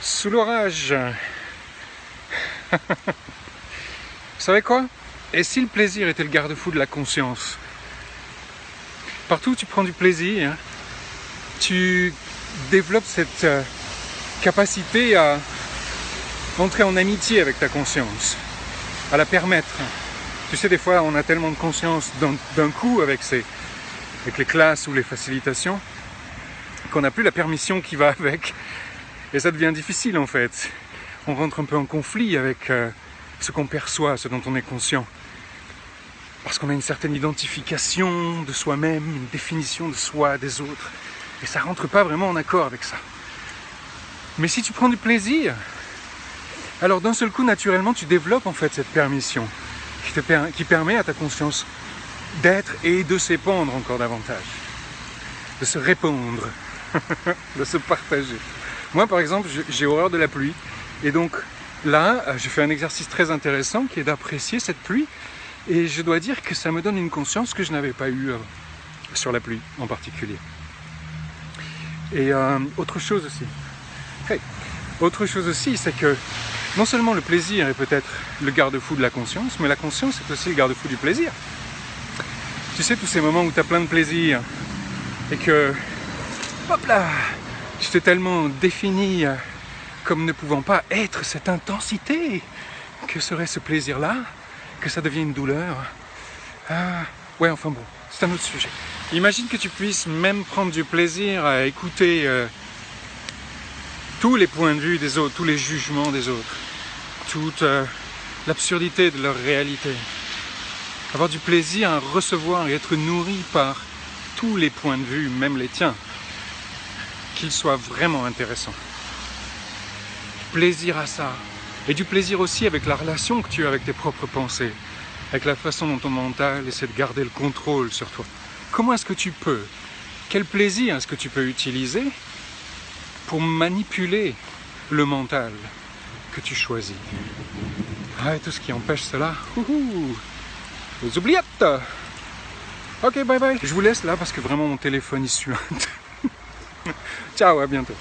Sous l'orage. Vous savez quoi? Et si le plaisir était le garde-fou de la conscience? Partout où tu prends du plaisir, tu développes cette capacité à entrer en amitié avec ta conscience, à la permettre. Tu sais, des fois, on a tellement de conscience d'un coup avec les classes ou les facilitations, qu'on n'a plus la permission qui va avec. Et ça devient difficile en fait. On rentre un peu en conflit avec ce qu'on perçoit, ce dont on est conscient. Parce qu'on a une certaine identification de soi-même, une définition de soi, des autres. Et ça rentre pas vraiment en accord avec ça. Mais si tu prends du plaisir, alors d'un seul coup, naturellement, tu développes en fait cette permission qui permet à ta conscience d'être et de s'épandre encore davantage. De se répandre, de se partager. Moi, par exemple, j'ai horreur de la pluie. Et donc, là, je fais un exercice très intéressant qui est d'apprécier cette pluie. Et je dois dire que ça me donne une conscience que je n'avais pas eue sur la pluie en particulier. Et autre chose aussi, c'est que non seulement le plaisir est peut-être le garde-fou de la conscience, mais la conscience est aussi le garde-fou du plaisir. Tu sais, tous ces moments où tu as plein de plaisir et que, hop là, tu t'es tellement défini comme ne pouvant pas être cette intensité que serait ce plaisir-là, que ça devient une douleur. Ouais, enfin bon, c'est un autre sujet. Imagine que tu puisses même prendre du plaisir à écouter tous les points de vue des autres, tous les jugements des autres, toute l'absurdité de leur réalité. Avoir du plaisir à recevoir et être nourri par tous les points de vue, même les tiens, qu'ils soient vraiment intéressants. Plaisir à ça. Et du plaisir aussi avec la relation que tu as avec tes propres pensées, avec la façon dont ton mental essaie de garder le contrôle sur toi. Comment est-ce que tu peux? Quel plaisir est-ce que tu peux utiliser pour manipuler le mental que tu choisis? Ah, et tout ce qui empêche cela, les oubliettes. Ok, bye bye. Je vous laisse là parce que vraiment mon téléphone il suinte. Ciao, à bientôt.